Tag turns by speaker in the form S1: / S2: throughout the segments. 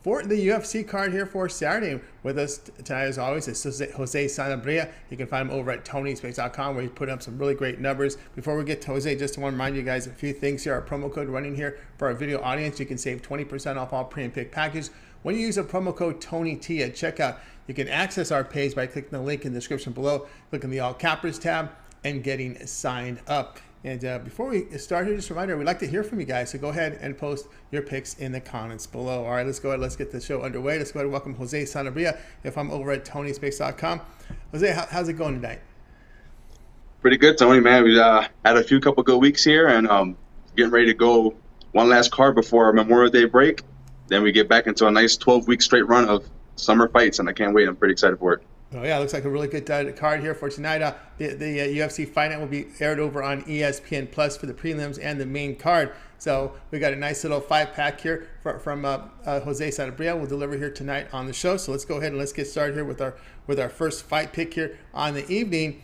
S1: for the UFC card here for Saturday. With us tonight, as always, is Jose Sanabria. You can find him over at TonySpace.com, where he's putting up some really great numbers. Before we get to Jose, just want to remind you guys a few things here. Our promo code running here for our video audience. You can save 20% off all pre and pick packages when you use a promo code TonyT at checkout. You can access our page by clicking the link in the description below, clicking the All Cappers tab, and getting signed up. And before we start here, just a reminder, we'd like to hear from you guys, so go ahead and post your picks in the comments below. All right, let's go ahead. Let's get the show underway. Let's go ahead and welcome Jose Sanabria. If I'm over at TonySpace.com. Jose, how's it going tonight?
S2: Pretty good, Tony, man. We had a couple good weeks here, and getting ready to go one last card before our Memorial Day break. Then we get back into a nice 12-week straight run of summer fights, and I can't wait. I'm pretty excited for it.
S1: Oh yeah, looks like a really good card here for tonight. The UFC Fight Night will be aired over on ESPN Plus for the prelims and the main card. So we got a nice little 5-pack here from Jose Sanabria. We'll deliver here tonight on the show. So let's go ahead and let's get started here with our first fight pick here on the evening,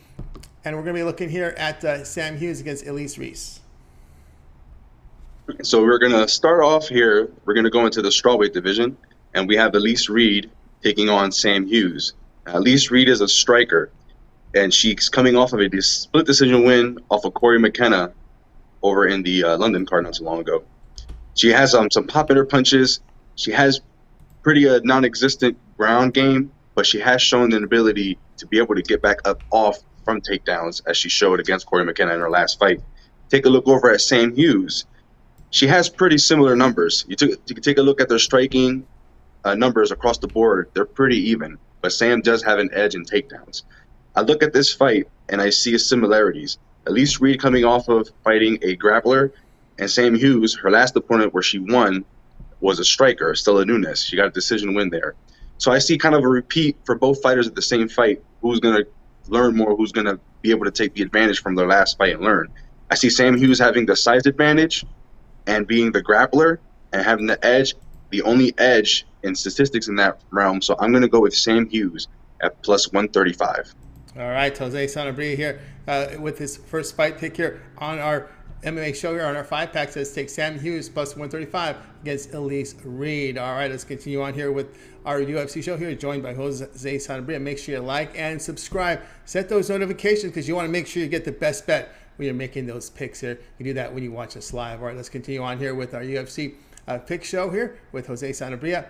S1: and we're going to be looking here at Sam Hughes against Elise Reese.
S2: So we're going to start off here. We're going to go into the strawweight division, and we have Elise Reese taking on Sam Hughes. Elise Reese is a striker, and she's coming off of a split decision win off of Corey McKenna over in the London card not so long ago. She has some pop in her punches. She has pretty non-existent ground game, but she has shown an ability to be able to get back up off from takedowns, as she showed against Corey McKenna in her last fight. Take a look over at Sam Hughes. She has pretty similar numbers. You can take a look at their striking numbers across the board. They're pretty even. But Sam does have an edge in takedowns. I look at this fight, and I see similarities. Elise Reese coming off of fighting a grappler, and Sam Hughes, her last opponent where she won, was a striker, Stella Nunes. She got a decision win there. So I see kind of a repeat for both fighters at the same fight. Who's going to learn more? Who's going to be able to take the advantage from their last fight and learn? I see Sam Hughes having the size advantage and being the grappler and having the edge, the only edge in statistics in that realm. So I'm going to go with Sam Hughes at plus 135.
S1: All right, Jose Sanabria here with his first fight pick here on our MMA show here on our 5-pack. Says take Sam Hughes plus 135 against Elise Reese. All right, let's continue on here with our UFC show here, joined by Jose Sanabria. Make sure you like and subscribe. Set those notifications because you want to make sure you get the best bet when you're making those picks here. You do that when you watch us live. All right, let's continue on here with our UFC pick show here with Jose Sanabria.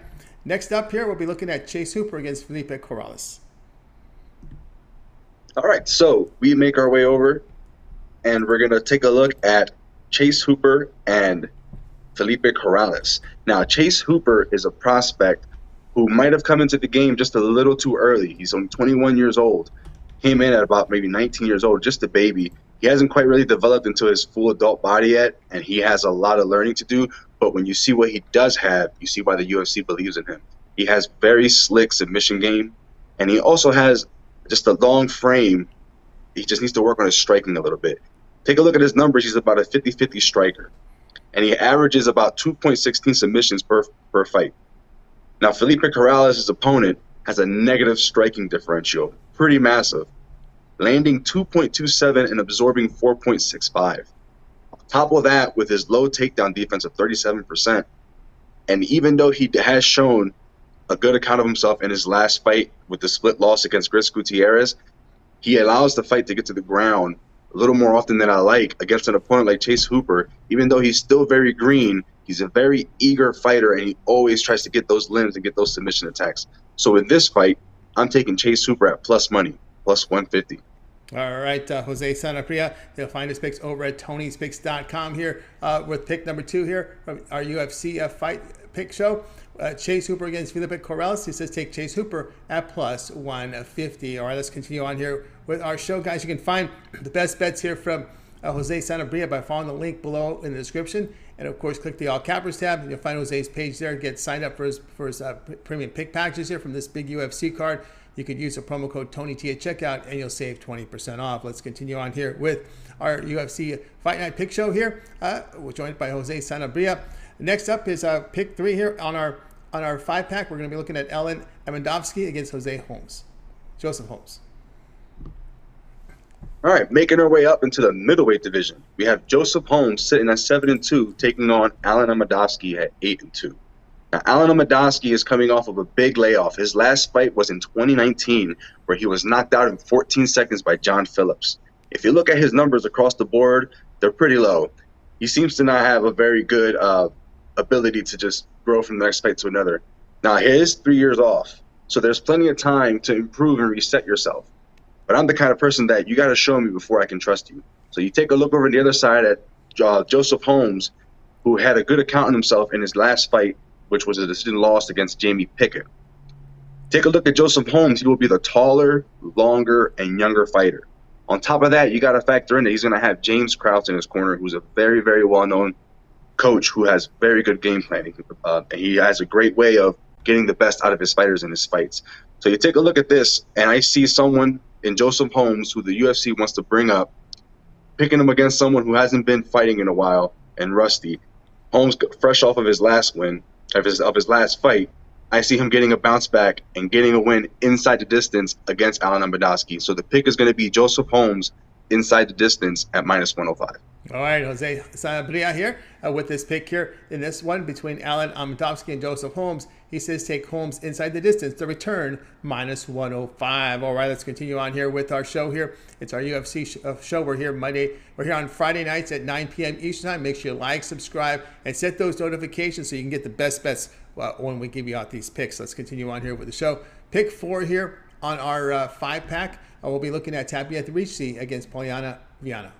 S1: Next up here, we'll be looking at Chase Hooper against Felipe Corrales.
S2: All right, so we make our way over, and we're going to take a look at Chase Hooper and Felipe Corrales. Now, Chase Hooper is a prospect who might have come into the game just a little too early. He's only 21 years old. Came in at about maybe 19 years old, just a baby. He hasn't quite really developed into his full adult body yet, and he has a lot of learning to do. But when you see what he does have, you see why the UFC believes in him. He has very slick submission game, and he also has just a long frame. He just needs to work on his striking a little bit. Take a look at his numbers. He's about a 50-50 striker, and he averages about 2.16 submissions per fight. Now, Felipe Corrales' opponent has a negative striking differential, pretty massive, landing 2.27 and absorbing 4.65. Top of that, with his low takedown defense of 37%, and even though he has shown a good account of himself in his last fight with the split loss against Chris Gutierrez, he allows the fight to get to the ground a little more often than I like against an opponent like Chase Hooper. Even though he's still very green, he's a very eager fighter, and he always tries to get those limbs and get those submission attacks. So in this fight, I'm taking Chase Hooper at plus money, plus 150.
S1: All right, Jose Sanabria. You'll find his picks over at TonySpicks.com here with pick number 2 here from our UFC fight pick show. Chase Hooper against Felipe Corrales. He says take Chase Hooper at plus 150. All right, let's continue on here with our show, guys. You can find the best bets here from Jose Sanabria by following the link below in the description. And, of course, click the All Cappers tab, and you'll find Jose's page there. Get signed up for his premium pick packages here from this big UFC card. You could use the promo code TonyT at checkout, and you'll save 20% off. Let's continue on here with our UFC Fight Night pick show here. We're joined by Jose Sanabria. Next up is pick 3 here on our 5-pack. We're going to be looking at Alen Amedovski against Joseph Holmes.
S2: All right, making our way up into the middleweight division, we have Joseph Holmes sitting at 7-2, taking on Alen Amedovski at 8-2. Now, Alen Amedovski is coming off of a big layoff. His last fight was in 2019, where he was knocked out in 14 seconds by John Phillips. If you look at his numbers across the board, they're pretty low. He seems to not have a very good ability to just grow from the next fight to another. Now, he is 3 years off, so there's plenty of time to improve and reset yourself. But I'm the kind of person that you got to show me before I can trust you. So you take a look over on the other side at Joseph Holmes, who had a good account on himself in his last fight, which was a decision loss against Jamie Pickett. Take a look at Joseph Holmes. He will be the taller, longer, and younger fighter. On top of that, you got to factor in that he's going to have James Krause in his corner, who's a very, very well-known coach who has very good game planning. And he has a great way of getting the best out of his fighters in his fights. So you take a look at this, and I see someone in Joseph Holmes who the UFC wants to bring up, picking him against someone who hasn't been fighting in a while and rusty. Holmes, fresh off of his last win, of his last fight, I see him getting a bounce back and getting a win inside the distance against Alen Amedovski. So the pick is going to be Joseph Holmes inside the distance at -105.
S1: All right, Jose Sanabria here with this pick here in this one between Alen Amedovski and Joseph Holmes. He says take Holmes inside the distance, the return -105. All right, let's continue on here with our show here. It's our UFC show. We're here on Friday nights at 9 p.m. Eastern time. Make sure you like, subscribe, and set those notifications so you can get the best bets when we give you out these picks. Let's continue on here with the show. Pick 4 here on our 5-pack. We'll be looking at Tabatha Ricci against Polyana Viana.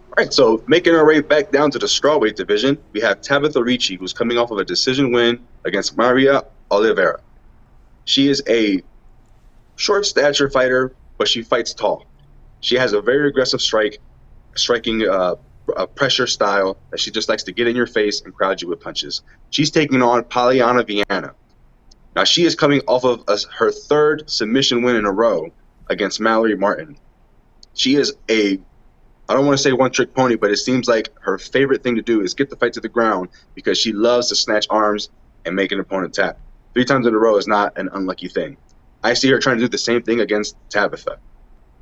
S2: All right, so making our way back down to the strawweight division, we have Tabatha Ricci, who's coming off of a decision win against Maria Oliveira. She is a short stature fighter, but she fights tall. She has a very aggressive striking pressure style that she just likes to get in your face and crowd you with punches. She's taking on Polyana Viana. Now, she is coming off of her 3rd submission win in a row against Mallory Martin. She is I don't want to say one-trick pony, but it seems like her favorite thing to do is get the fight to the ground because she loves to snatch arms and make an opponent tap. 3 times in a row is not an unlucky thing. I see her trying to do the same thing against Tabatha.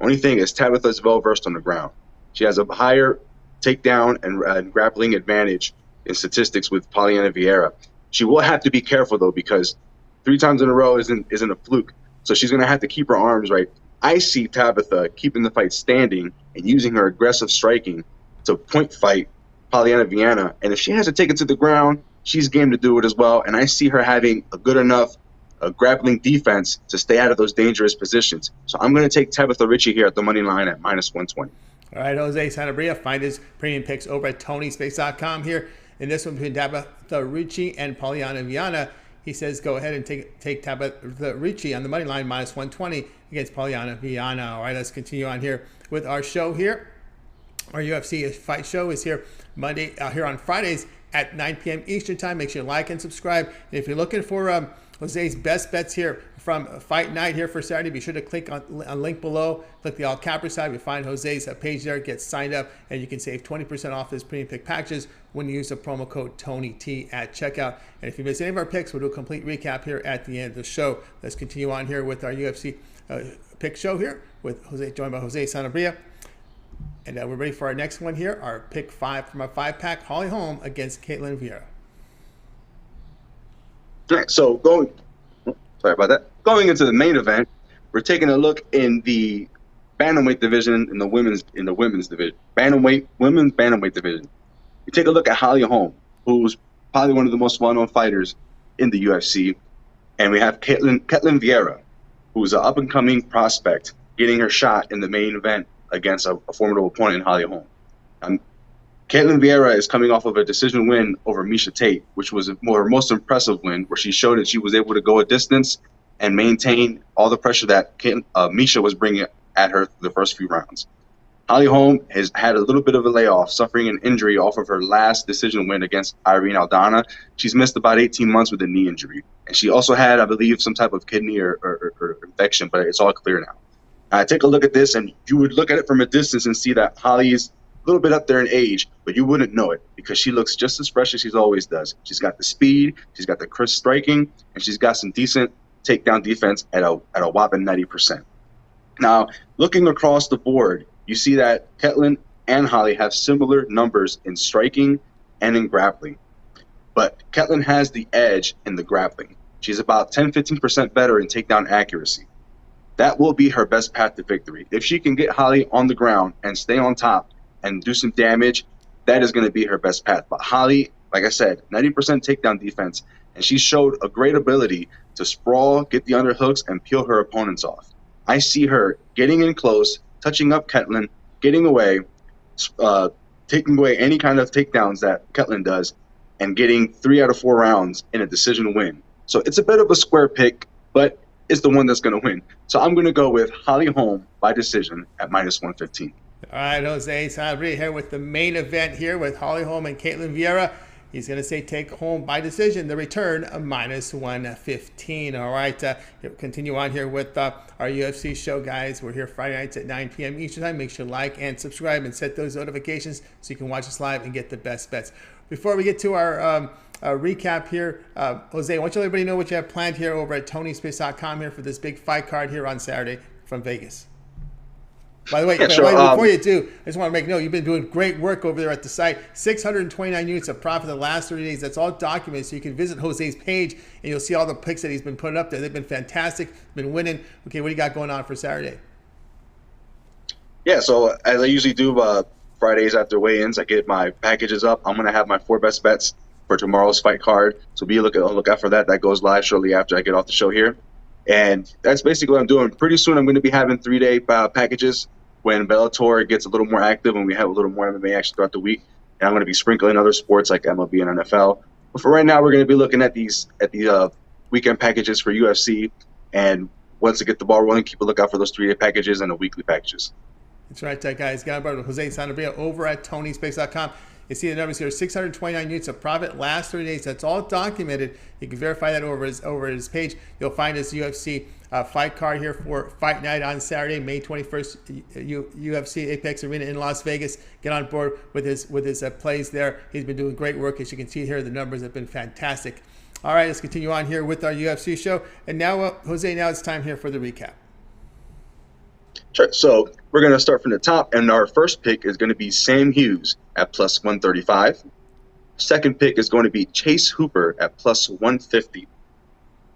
S2: Only thing is Tabatha is well-versed on the ground. She has a higher takedown and grappling advantage in statistics with Polyana Viera. She will have to be careful, though, because 3 times in a row isn't a fluke. So she's going to have to keep her arms right. I see Tabatha keeping the fight standing and using her aggressive striking to point fight Polyana Viana. And if she has to take it to the ground, she's game to do it as well. And I see her having a good enough grappling defense to stay out of those dangerous positions. So I'm going to take Tabatha Ricci here at the money line at -120.
S1: All right, Jose Sanabria, find his premium picks over at TonySpace.com here. In this one between Tabatha Ricci and Polyana Viana, he says go ahead and take Tabatha Ricci on the money line -120 against Polyana Viana. All right, let's continue on here with our show here. Our UFC fight show is here here on Fridays at 9 p.m. Eastern time. Make sure you like and subscribe. And if you're looking for Jose's best bets here from Fight Night here for Saturday, be sure to click on a link below. Click the All Capper side. You'll find Jose's page there. Get signed up, and you can save 20% off his premium pick packages when you use the promo code TonyT at checkout. And if you miss any of our picks, we'll do a complete recap here at the end of the show. Let's continue on here with our UFC pick show here with joined by Jose Sanabria. And we're ready for our next one here, our pick 5 from our 5-pack, Holm against Ketlen Viera.
S2: All right, so going into the main event, we're taking a look in the bantamweight division in the women's division, women's bantamweight division. You take a look at Holm, who's probably one of the most well-known fighters in the UFC, and we have Ketlen Viera, who's an up-and-coming prospect, getting her shot in the main event against a formidable opponent in Holm. Ketlen Viera is coming off of a decision win over Miesha Tate, which was her most impressive win, where she showed that she was able to go a distance and maintain all the pressure that Miesha was bringing at her the first few rounds. Holm has had a little bit of a layoff, suffering an injury off of her last decision win against Irene Aldana. She's missed about 18 months with a knee injury. And she also had, I believe, some type of kidney or infection, but it's all clear now. Take a look at this, and you would look at it from a distance and see that Holly's a little bit up there in age, but you wouldn't know it because she looks just as fresh as she always does. She's got the speed, she's got the crisp striking, and she's got some decent takedown defense at a whopping 90%. Now, looking across the board, you see that Ketlen and Holly have similar numbers in striking and in grappling. but Ketlen has the edge in the grappling. She's about 10-15% better in takedown accuracy. That will be her best path to victory. If she can get Holly on the ground and stay on top and do some damage, that is going to be her best path. But Holly, like I said, 90% takedown defense, and she showed a great ability to sprawl, get the underhooks, and peel her opponents off. I see her getting in close, touching up Ketlen, getting away, taking away any kind of takedowns that Ketlen does, and getting 3 out of 4 rounds in a decision win. So it's a bit of a square pick, but it's the one that's going to win. So I'm going to go with Holly Holm by decision at -115.
S1: All right, Jose Sanabria here with the main event here with Holly Holm and Ketlen Viera. He's going to say take home by decision, the return of -115. All right, continue on here with our UFC show, guys. We're here Friday nights at 9 p.m. Eastern time. Make sure to like and subscribe and set those notifications so you can watch us live and get the best bets. Before we get to our recap here, Jose, why don't you let everybody know what you have planned here over at TonySpace.com here for this big fight card here on Saturday from Vegas. By the way, before you do, I just want to make note, you've been doing great work over there at the site. 629 units of profit in the last 30 days. That's all documented, so you can visit Jose's page, and you'll see all the picks that he's been putting up there. They've been fantastic, been winning. Okay, what do you got going on for Saturday?
S2: Yeah, so as I usually do Fridays after weigh-ins, I get my packages up. I'm going to have my 4 best bets for tomorrow's fight card. So be look out for that. That goes live shortly after I get off the show here. And that's basically what I'm doing. Pretty soon I'm going to be having 3-day packages when Bellator gets a little more active and we have a little more MMA action throughout the week. And I'm going to be sprinkling other sports like MLB and NFL. But for right now, we're going to be looking at these weekend packages for UFC. And once to get the ball rolling, keep a lookout for those 3-day packages and the weekly packages.
S1: That's right, guys. Got about Jose Sanabria over at TonySpace.com. You see the numbers here: 629 units of profit last 30 days. That's all documented. You can verify that over his page. You'll find his UFC fight card here for fight night on Saturday, May 21st, UFC Apex Arena in Las Vegas. Get on board with his plays there. He's been doing great work. As you can see here, the numbers have been fantastic. All right, let's continue on here with our UFC show. And now, Jose, now it's time here for the recap.
S2: Sure. So we're going to start from the top, and our first pick is going to be Sam Hughes at +135. Second pick is going to be Chase Hooper at +150.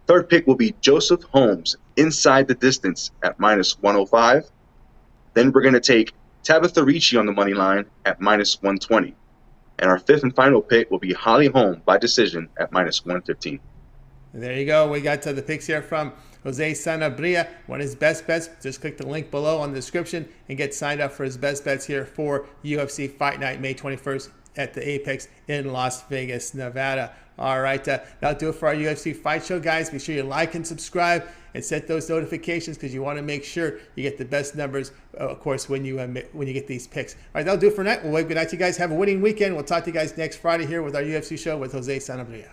S2: Third pick will be Joseph Holmes inside the distance at -105. Then we're going to take Tabatha Ricci on the money line at -120. And our fifth and final pick will be Holly Holm by decision at -115.
S1: There you go. We got to the picks here from Jose Sanabria. One of his best bets. Just click the link below on the description and get signed up for his best bets here for UFC Fight Night, May 21st at the Apex in Las Vegas, Nevada. All right, that'll do it for our UFC Fight Show, guys. Be sure you like and subscribe and set those notifications because you want to make sure you get the best numbers, of course, when you get these picks. All right, that'll do it for tonight. We'll wave good night to you guys. Have a winning weekend. We'll talk to you guys next Friday here with our UFC show with Jose Sanabria.